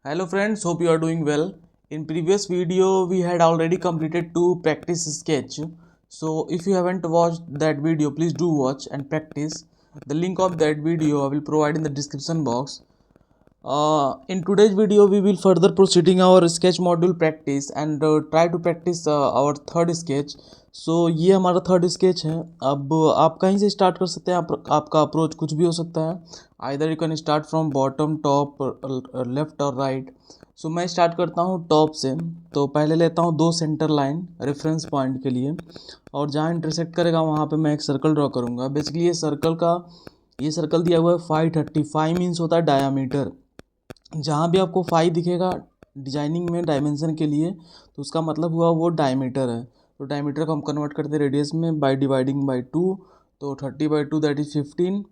Hello friends, hope you are doing well. In previous video we had already completed two practice sketch. So if you haven't watched that video, please do watch and practice. The link of that video I will provide in the description box. In today's video we will further proceeding our sketch module practice and try to practice our third sketch. सो ये हमारा third sketch है. अब आप कहीं से start कर सकते हैं. आपका अप्रोच कुछ भी हो सकता है. Either you can start from bottom, top, left और राइट. सो मैं स्टार्ट करता हूँ टॉप से. तो पहले लेता हूँ दो सेंटर लाइन रेफरेंस पॉइंट के लिए, और जहाँ इंटरसेक्ट करेगा वहाँ पे मैं एक सर्कल ड्रॉ करूँगा. बेसिकली ये सर्कल दिया हुआ है 530. 5 मीन्स होता है डायामीटर. जहाँ भी आपको 5 दिखेगा डिजाइनिंग में डायमेंशन के लिए, तो उसका मतलब हुआ वो डायमीटर है. तो डायमीटर को हम कन्वर्ट करते हैं रेडियस में बाय डिवाइडिंग बाय 2. तो 30/2 दैट इज 15.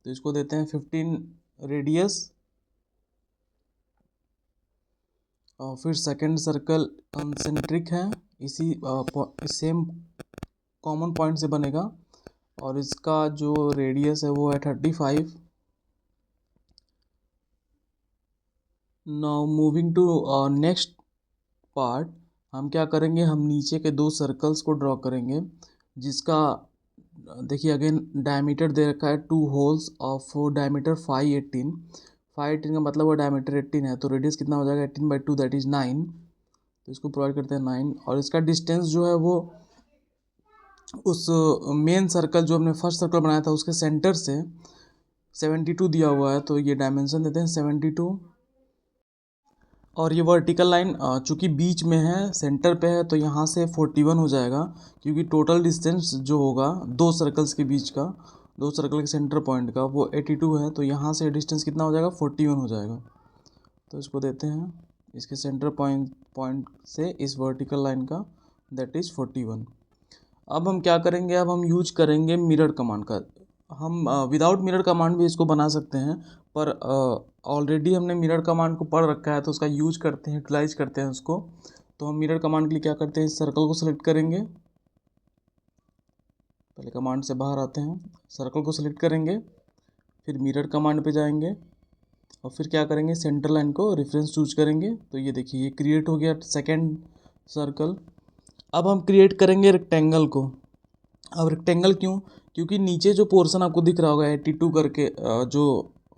तो इसको देते हैं 15 रेडियस. और फिर सेकंड सर्कल कंसेंट्रिक है, इसी सेम कॉमन पॉइंट से बनेगा, और इसका जो रेडियस है वो है 35. Now moving to next part, हम क्या करेंगे, हम नीचे के दो सर्कल्स को ड्रॉ करेंगे जिसका देखिए अगेन डायमीटर दे रखा है 2 होल्स ऑफ डायमीटर 518. 518 का मतलब वो डायमीटर 18 है. तो रेडियस कितना हो जाएगा 18/2 दैट इज 9. तो इसको प्रोवाइड करते हैं 9. और इसका डिस्टेंस जो है वो उस मेन सर्कल जो हमने फर्स्ट सर्कल बनाया था उसके सेंटर से 72 दिया हुआ है. तो ये डायमेंशन देते हैं 72. और ये वर्टिकल लाइन चूँकि बीच में है, सेंटर पे है, तो यहाँ से 41 हो जाएगा, क्योंकि टोटल डिस्टेंस जो होगा दो सर्कल्स के बीच का, दो सर्कल के सेंटर पॉइंट का, वो 82 है. तो यहाँ से डिस्टेंस कितना हो जाएगा 41 हो जाएगा. तो इसको देते हैं इसके सेंटर पॉइंट से इस वर्टिकल लाइन का, दैट इज़ 41. अब हम क्या करेंगे, अब हम यूज करेंगे मिरर कमांड का. हम विदाउट मिरर कमांड भी इसको बना सकते हैं, पर ऑलरेडी हमने मिरर कमांड को पढ़ रखा है तो उसका यूज करते हैं, यूटिलाइज करते हैं उसको. तो हम मिरर कमांड के लिए क्या करते हैं, इस सर्कल को सेलेक्ट करेंगे. पहले कमांड से बाहर आते हैं, सर्कल को सेलेक्ट करेंगे, फिर मिरर कमांड पे जाएंगे, और फिर क्या करेंगे, सेंटर लाइन को रेफरेंस चूज करेंगे. तो ये देखिए ये क्रिएट हो गया सेकेंड सर्कल. अब हम क्रिएट करेंगे रेक्टेंगल को. अब रेक्टेंगल क्यों, क्योंकि नीचे जो पोर्शन आपको दिख रहा होगा 82 करके जो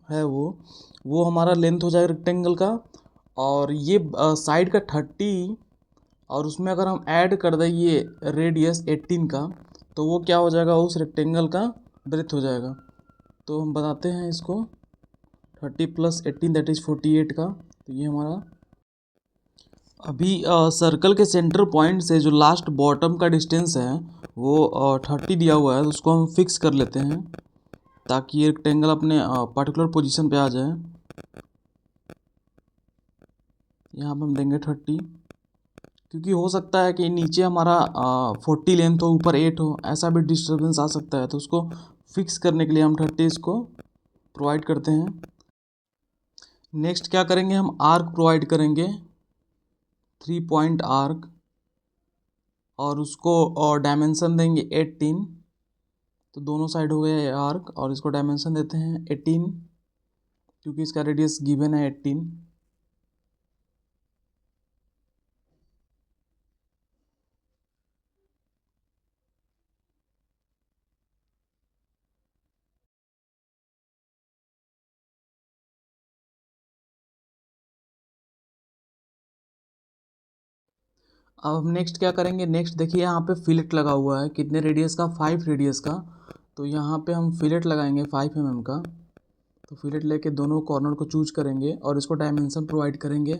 है वो हमारा लेंथ हो जाएगा रेक्टेंगल का. और ये साइड का 30, और उसमें अगर हम ऐड कर दें ये रेडियस 18 का, तो वो क्या हो जाएगा, उस रेक्टेंगल का ब्रेथ हो जाएगा. तो हम बताते हैं इसको 30 + 18 दैट इज़ 48 का. तो ये हमारा अभी सर्कल के सेंटर पॉइंट से जो लास्ट बॉटम का डिस्टेंस है वो 30 दिया हुआ है. तो उसको हम फिक्स कर लेते हैं ताकि ये रेक्टेंगल अपने पर्टिकुलर पोजीशन पे आ जाए. यहाँ पे हम देंगे 30, क्योंकि हो सकता है कि नीचे हमारा 40 लेंथ हो, ऊपर 8 हो, ऐसा भी डिस्टर्बेंस आ सकता है. तो उसको फिक्स करने के लिए हम 30 इसको प्रोवाइड करते हैं. नेक्स्ट क्या करेंगे, हम आर्क प्रोवाइड करेंगे, 3 पॉइंट आर्क, और उसको और डायमेंशन देंगे 18. तो दोनों साइड हो गया ये आर्क, और इसको डायमेंशन देते हैं 18, क्योंकि इसका रेडियस गिवन है 18. अब हम नेक्स्ट क्या करेंगे, नेक्स्ट देखिए यहाँ पे फिलेट लगा हुआ है, कितने रेडियस का, 5 रेडियस का. तो यहाँ पे हम फिलेट लगाएंगे 5 mm का. तो फिलेट लेके दोनों कॉर्नर को चूज करेंगे और इसको डायमेंशन प्रोवाइड करेंगे,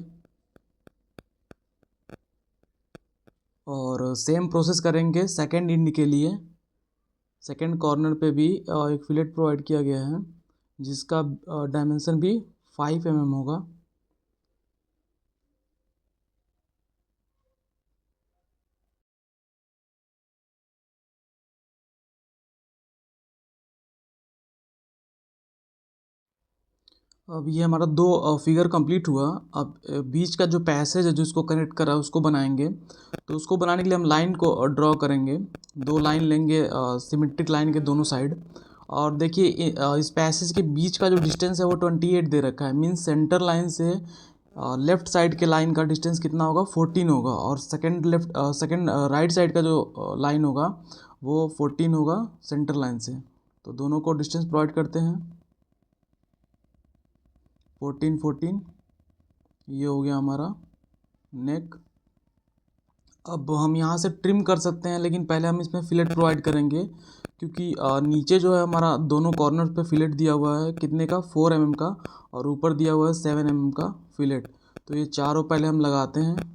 और सेम प्रोसेस करेंगे सेकेंड इंड के लिए. सेकेंड कॉर्नर पे भी एक फिलेट प्रोवाइड किया गया है जिसका डायमेंशन भी 5 mm होगा. अब ये हमारा दो फिगर कंप्लीट हुआ. अब बीच का जो पैसेज है जो इसको कनेक्ट कर रहा है उसको बनाएंगे. तो उसको बनाने के लिए हम लाइन को ड्रॉ करेंगे. दो लाइन लेंगे सिमेट्रिक लाइन के दोनों साइड. और देखिए इस पैसेज के बीच का जो डिस्टेंस है वो 28 दे रखा है. मीन्स सेंटर लाइन से लेफ़्ट साइड के लाइन का डिस्टेंस कितना होगा, 14 होगा, और सेकंड राइट साइड का जो लाइन होगा वो 14 होगा सेंटर लाइन से। तो दोनों को डिस्टेंस प्रोवाइड करते हैं, 14 14, ये हो गया हमारा नेक। अब हम यहाँ से ट्रिम कर सकते हैं, लेकिन पहले हम इसमें फिलेट प्रोवाइड करेंगे, क्योंकि नीचे जो है हमारा दोनों कॉर्नर पे फिलेट दिया हुआ है कितने का, 4 mm का, और ऊपर दिया हुआ है 7 mm का फिलेट। तो ये चारों पहले हम लगाते हैं।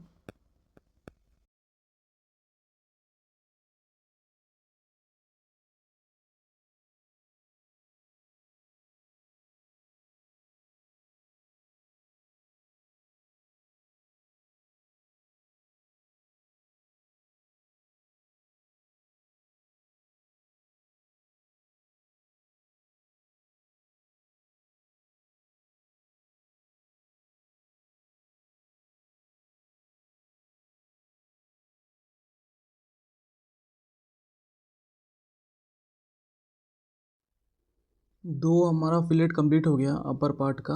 दो हमारा फिलेट कंप्लीट हो गया अपर पार्ट का।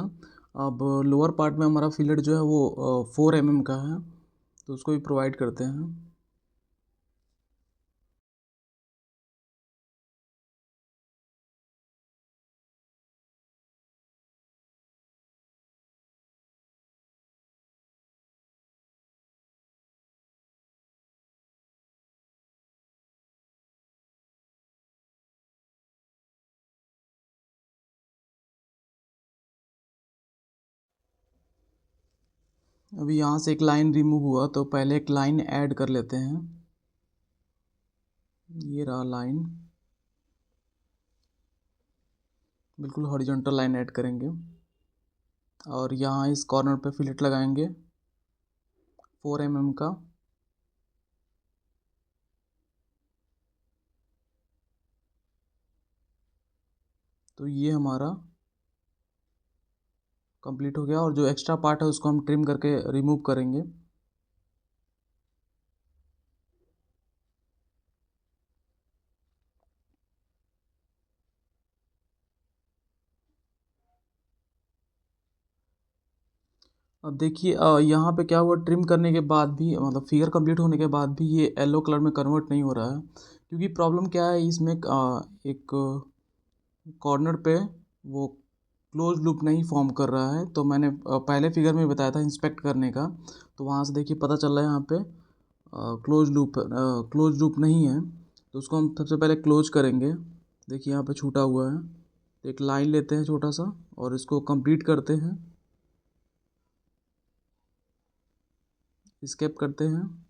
अब लोअर पार्ट में हमारा फिलेट जो है वो 4 mm का है, तो उसको भी प्रोवाइड करते हैं। अभी यहाँ से एक लाइन रिमूव हुआ, तो पहले एक लाइन ऐड कर लेते हैं। ये रहा लाइन, बिल्कुल हॉरिजॉन्टल लाइन ऐड करेंगे, और यहाँ इस कॉर्नर पे फिलेट लगाएंगे 4 mm का। तो ये हमारा कंप्लीट हो गया, और जो एक्स्ट्रा पार्ट है उसको हम ट्रिम करके रिमूव करेंगे। अब देखिए यहाँ पे क्या हुआ, ट्रिम करने के बाद भी, मतलब फिगर कंप्लीट होने के बाद भी ये येलो कलर में कन्वर्ट नहीं हो रहा है, क्योंकि प्रॉब्लम क्या है इसमें, एक कॉर्नर पे वो क्लोज लूप नहीं फॉर्म कर रहा है। तो मैंने पहले फिगर में बताया था इंस्पेक्ट करने का, तो वहाँ से देखिए पता चल रहा है यहाँ पे क्लोज लूप नहीं है। तो उसको हम सबसे पहले क्लोज करेंगे। देखिए यहाँ पे छूटा हुआ है, तो एक लाइन लेते हैं छोटा सा, और इसको कंप्लीट करते हैं, स्केप करते हैं।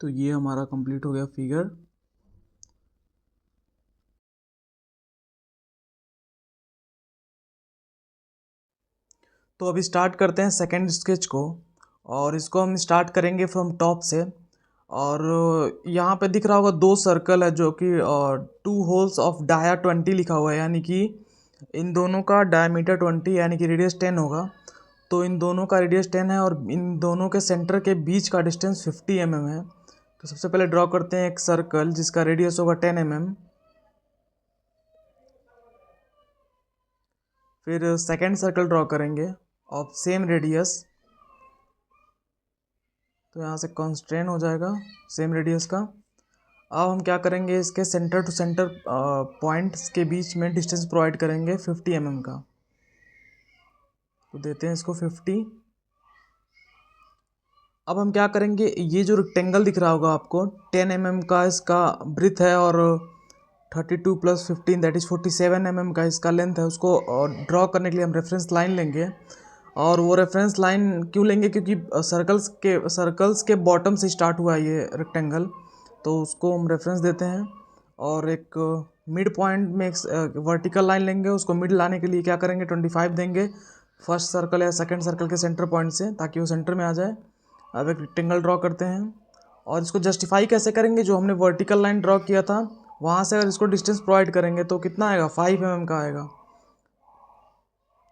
तो ये हमारा कंप्लीट हो गया फिगर। तो अभी स्टार्ट करते हैं सेकंड स्केच को, और इसको हम स्टार्ट करेंगे फ्रॉम टॉप से। और यहाँ पे दिख रहा होगा दो सर्कल है, जो कि 2 होल्स ऑफ डाया 20 लिखा हुआ है, यानी कि इन दोनों का डायमीटर 20 यानी कि रेडियस 10 होगा। तो इन दोनों का रेडियस 10 है, और इन दोनों के सेंटर के बीच का डिस्टेंस 50 mm है। तो सबसे पहले ड्रॉ करते हैं एक सर्कल जिसका रेडियस होगा 10 mm। फिर सेकेंड सर्कल ड्रॉ करेंगे ऑफ सेम रेडियस। तो यहाँ से कॉन्स्ट्रेन हो जाएगा सेम रेडियस का। अब हम क्या करेंगे, इसके सेंटर टू सेंटर पॉइंट्स के बीच में डिस्टेंस प्रोवाइड करेंगे 50 mm का। तो देते हैं इसको 50। अब हम क्या करेंगे, ये जो रेक्टेंगल दिख रहा होगा आपको 10 mm का इसका ब्रिथ है, और 32 + 15 दैट इज़ 47 mm का इसका लेंथ है। उसको ड्रॉ करने के लिए हम रेफरेंस लाइन लेंगे। और वो रेफरेंस लाइन क्यों लेंगे, क्योंकि सर्कल्स के बॉटम से स्टार्ट हुआ है ये रेक्टेंगल, तो उसको हम रेफरेंस देते हैं। और एक मिड पॉइंट में एक वर्टिकल लाइन लेंगे, उसको मिड लाने के लिए क्या करेंगे, 25 देंगे फर्स्ट सर्कल या सेकंड सर्कल के सेंटर पॉइंट से, ताकि वो सेंटर में आ जाए। अब एक रेक्टेंगल ड्रॉ करते हैं, और इसको जस्टिफाई कैसे करेंगे, जो हमने वर्टिकल लाइन ड्रॉ किया था वहाँ से अगर इसको डिस्टेंस प्रोवाइड करेंगे तो कितना आएगा, 5 mm का आएगा।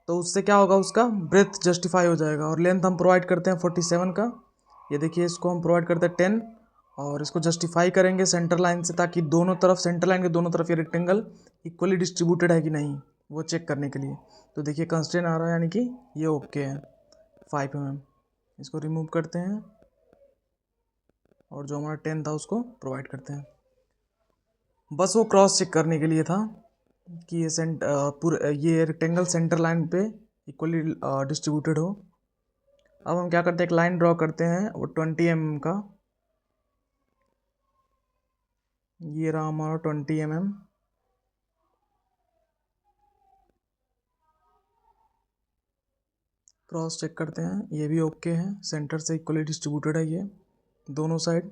तो उससे क्या होगा, उसका ब्रेथ जस्टिफाई हो जाएगा। और लेंथ हम प्रोवाइड करते हैं 47 का। ये देखिए इसको हम प्रोवाइड करते हैं 10 और इसको जस्टिफाई करेंगे सेंटर लाइन से, ताकि दोनों तरफ, सेंटर लाइन के दोनों तरफ ये रेक्टेंगल इक्वली डिस्ट्रीब्यूटेड है कि नहीं वो चेक करने के लिए। तो देखिए कंस्ट्रेंट आ रहा है, यानी कि ये ओके है 5 mm। इसको रिमूव करते हैं और जो हमारा 10 था उसको प्रोवाइड करते हैं। बस वो क्रॉस चेक करने के लिए था कि ये पूरे ये रेक्टेंगल सेंटर लाइन पे इक्वली डिस्ट्रीब्यूटेड हो। अब हम क्या करते हैं, एक लाइन ड्रॉ करते हैं वो 20 mm का। ये रहा हमारा 20 mm। क्रॉस चेक करते हैं, ये भी ओके है, सेंटर से इक्वली डिस्ट्रीब्यूटेड है ये दोनों साइड।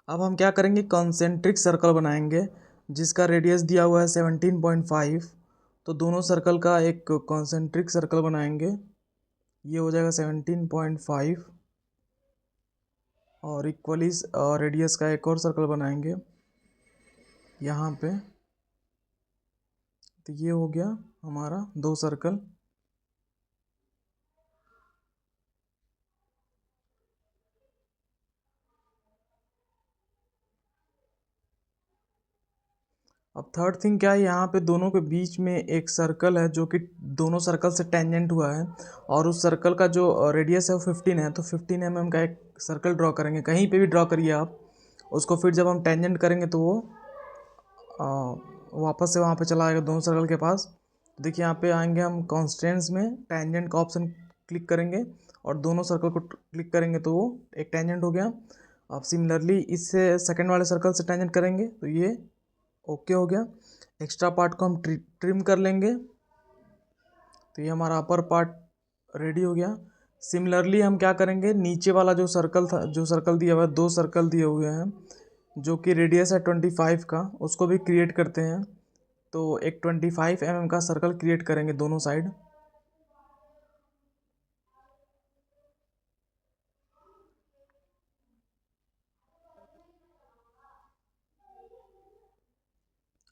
अब हम क्या करेंगे, कॉन्सेंट्रिक सर्कल बनाएंगे जिसका रेडियस दिया हुआ है 17.5। तो दोनों सर्कल का एक कॉन्सेंट्रिक सर्कल बनाएंगे, ये हो जाएगा 17.5। और इक्वली रेडियस का एक और सर्कल बनाएंगे यहाँ पे। तो ये हो गया हमारा 2 सर्कल। अब थर्ड थिंग क्या है, यहाँ पे दोनों के बीच में एक सर्कल है जो कि दोनों सर्कल से टेंजेंट हुआ है, और उस सर्कल का जो रेडियस है वो 15 है। तो 15 mm का एक सर्कल ड्रॉ करेंगे, कहीं पे भी ड्रॉ करिए आप उसको। फिर जब हम टेंजेंट करेंगे तो वो वापस से वहाँ पे चला आएगा दोनों सर्कल के पास। देखिए यहाँ पे आएंगे हम कॉन्स्टेंट्स में, टेंजेंट का ऑप्शन क्लिक करेंगे और दोनों सर्कल को क्लिक करेंगे तो वो एक टेंजेंट हो गया। अब सिमिलरली इससे सेकंड वाले सर्कल से टेंजेंट करेंगे तो ये ओके हो गया। एक्स्ट्रा पार्ट को हम ट्रिम कर लेंगे। तो ये हमारा अपर पार्ट रेडी हो गया। सिमिलरली हम क्या करेंगे, नीचे वाला जो सर्कल था, जो सर्कल दिया हुआ है, 2 सर्कल दिए हुए हैं जो कि रेडियस है 25 का, उसको भी क्रिएट करते हैं। तो एक 25 mm का सर्कल क्रिएट करेंगे दोनों साइड।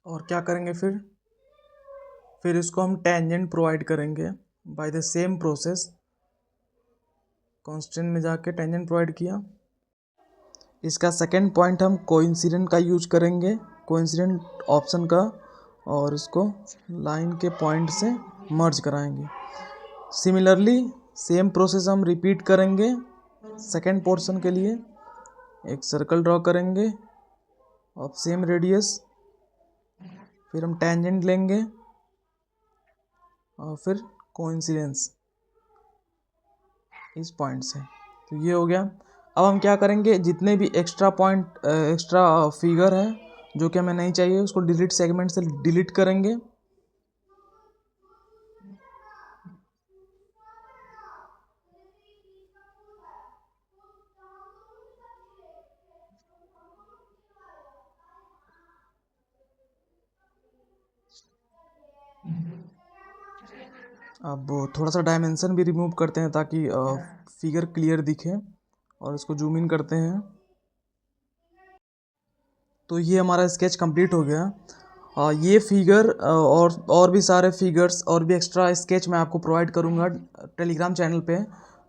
और क्या करेंगे, फिर इसको हम टेंजेंट प्रोवाइड करेंगे by the same process. Constant में जाके टेंजेंट प्रोवाइड किया। इसका सेकंड पॉइंट हम कोइंसिडेंट का यूज करेंगे, कोइंसिडेंट ऑप्शन का, और इसको लाइन के पॉइंट से मर्ज कराएंगे। सिमिलरली सेम प्रोसेस हम रिपीट करेंगे सेकंड पोर्शन के लिए। एक सर्कल ड्रॉ करेंगे ऑफ सेम रेडियस, फिर हम टेंजेंट लेंगे और फिर कोइंसिडेंस इस पॉइंट से। तो ये हो गया। अब हम क्या करेंगे, जितने भी एक्स्ट्रा पॉइंट, एक्स्ट्रा फिगर है जो कि हमें नहीं चाहिए, उसको डिलीट सेगमेंट से डिलीट करेंगे। अब थोड़ा सा डायमेंशन भी रिमूव करते हैं ताकि फिगर क्लियर दिखे, और इसको जूम इन करते हैं। तो ये हमारा स्केच कंप्लीट हो गया। ये फिगर और भी सारे फिगर्स और भी एक्स्ट्रा स्केच मैं आपको प्रोवाइड करूँगा टेलीग्राम चैनल पे,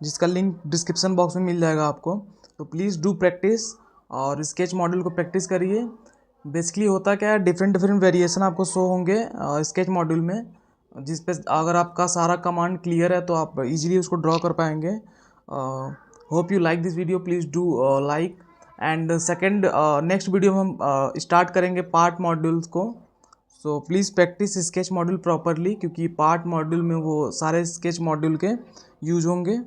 जिसका लिंक डिस्क्रिप्शन बॉक्स में मिल जाएगा आपको। तो प्लीज़ डू प्रैक्टिस और स्केच मॉड्यूल को प्रैक्टिस करिए। बेसिकली होता क्या है, डिफरेंट डिफरेंट वेरिएशन आपको शो होंगे स्केच मॉड्यूल में, जिस पे अगर आपका सारा कमांड क्लियर है तो आप इजीली उसको ड्रॉ कर पाएंगे। Hope you like this video, please do like. And second next video में हम स्टार्ट करेंगे पार्ट मॉड्यूल्स को। So please practice sketch module properly, क्योंकि पार्ट मॉड्यूल में वो सारे स्केच मॉड्यूल के यूज होंगे।